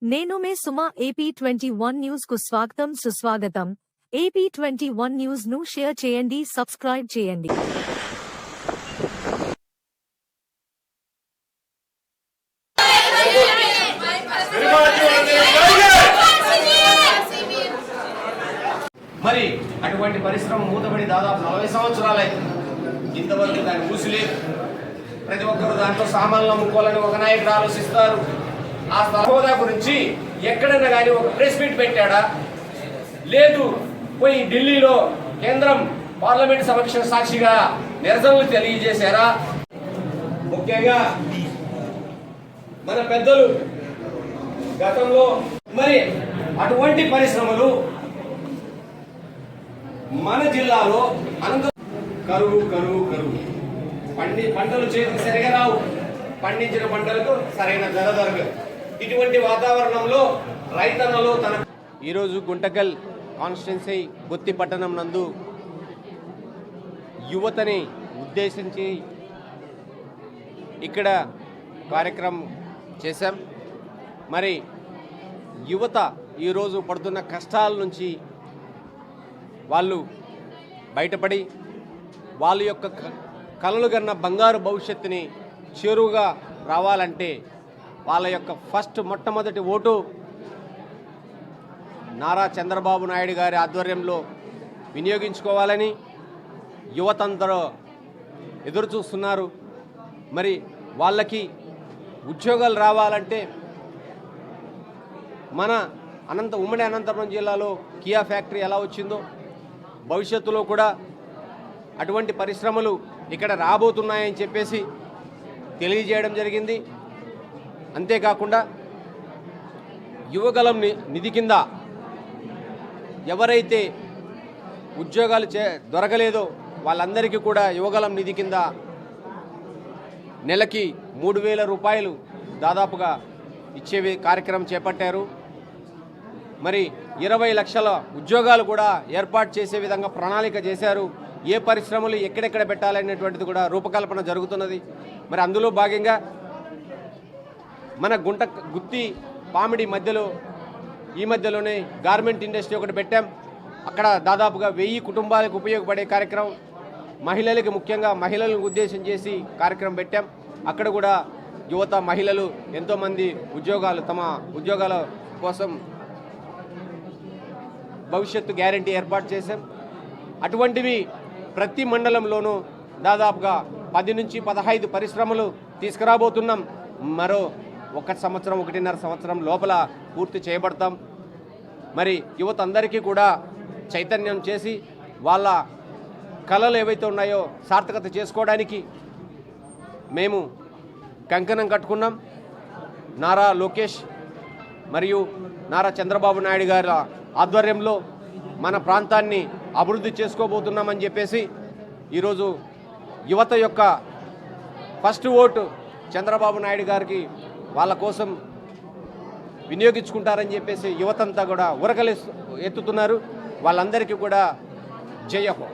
నేను మే సుమా AP21 news కు స్వాగతం సుస్వాగతం. AP21 న్యూస్ ను షేర్ చేయండి, సబ్స్క్రైబ్ చేయండి. మరి అటువంటి పరిశ్రమ మూతపడి దాదాపు 40 సంవత్సరాలైంది. ఇంతవరకు దాన్ని మూసిలేదు. ప్రతి ఒక్కరు దాంట్లో సామాన్లు అమ్ముకోవాలని ఒక నాయకుడు ఆలోచిస్తారు. ఆ హోదా గురించి ఎక్కడన్నా కానీ ఒక ప్రెస్ మీట్ పెట్టాడా? లేదు. పోయి ఢిల్లీలో కేంద్రం పార్లమెంట్ సమక్ష సాక్షిగా నిరసనలు తెలియజేశారా? ముఖ్యంగా మన పెద్దలు గతంలో మరి అటువంటి పరిశ్రమలు మన జిల్లాలో కరువు కరువు కరువు పంటలు చేతికి సరిగా రావు, పండించిన పంటలకు సరైన ధర దొరకదు. ఇటువంటి వాతావరణంలో రైతన్నలు ఈరోజు గుంటకల్ కాన్స్టిట్యున్సీ గుత్తి పట్టణం నందు యువతని ఉద్దేశించి ఇక్కడ కార్యక్రమం చేశాం. మరి యువత ఈరోజు పడుతున్న కష్టాల నుంచి వాళ్ళు బయటపడి వాళ్ళ యొక్క కలలు కన్న బంగారు భవిష్యత్తుని చేరువుగా రావాలంటే వాళ్ళ యొక్క మొట్టమొదటి ఓటు నారా చంద్రబాబు నాయుడు గారి ఆధ్వర్యంలో వినియోగించుకోవాలని యువతందరూ ఎదురు చూస్తున్నారు. మరి వాళ్ళకి ఉద్యోగాలు రావాలంటే మన ఉమ్మడి అనంతపురం జిల్లాలో కియా ఫ్యాక్టరీ ఎలా వచ్చిందో భవిష్యత్తులో కూడా అటువంటి పరిశ్రమలు ఇక్కడ రాబోతున్నాయని చెప్పేసి తెలియజేయడం జరిగింది. అంతేకాకుండా యువగలం నిధి కింద ఎవరైతే ఉద్యోగాలు దొరకలేదో వాళ్ళందరికీ కూడా యువగలం నిధి కింద నెలకి 3,000 రూపాయలు దాదాపుగా ఇచ్చే కార్యక్రమం చేపట్టారు. మరి 20 లక్షల ఉద్యోగాలు కూడా ఏర్పాటు చేసే విధంగా ప్రణాళిక చేశారు. ఏ పరిశ్రమలు ఎక్కడెక్కడ పెట్టాలనేటువంటిది కూడా రూపకల్పన జరుగుతున్నది. మరి అందులో భాగంగా మన గుత్తి పామిడి మధ్యలో ఈ మధ్యలోనే గార్మెంట్ ఇండస్ట్రీ ఒకటి పెట్టాం. అక్కడ దాదాపుగా 1000 కుటుంబాలకు ఉపయోగపడే కార్యక్రమం, మహిళలకి ముఖ్యంగా మహిళలను ఉద్దేశం చేసి కార్యక్రమం పెట్టాం. అక్కడ కూడా యువత మహిళలు ఎంతోమంది తమ ఉద్యోగాల కోసం భవిష్యత్తు గ్యారంటీ ఏర్పాటు చేశాం. అటువంటివి ప్రతి మండలంలోనూ దాదాపుగా 10 నుంచి 15 పరిశ్రమలు తీసుకురాబోతున్నాం. మరో 1.5 సంవత్సరం లోపల పూర్తి చేయబడతాం. మరి యువత అందరికీ కూడా చైతన్యం చేసి వాళ్ళ కళలు ఏవైతే ఉన్నాయో సార్థకత చేసుకోవడానికి మేము కంకణం కట్టుకున్నాం. నారా లోకేష్ మరియు నారా చంద్రబాబు నాయుడు గారి ఆధ్వర్యంలో మన ప్రాంతాన్ని అభివృద్ధి చేసుకోబోతున్నామని చెప్పేసి ఈరోజు యువత యొక్క ఫస్ట్ ఓటు చంద్రబాబు నాయుడు గారికి వాళ్ళ కోసం వినియోగించుకుంటారని చెప్పేసి యువతంతా కూడా ఉరకలు ఎత్తుతున్నారు. వాళ్ళందరికీ కూడా జై హో.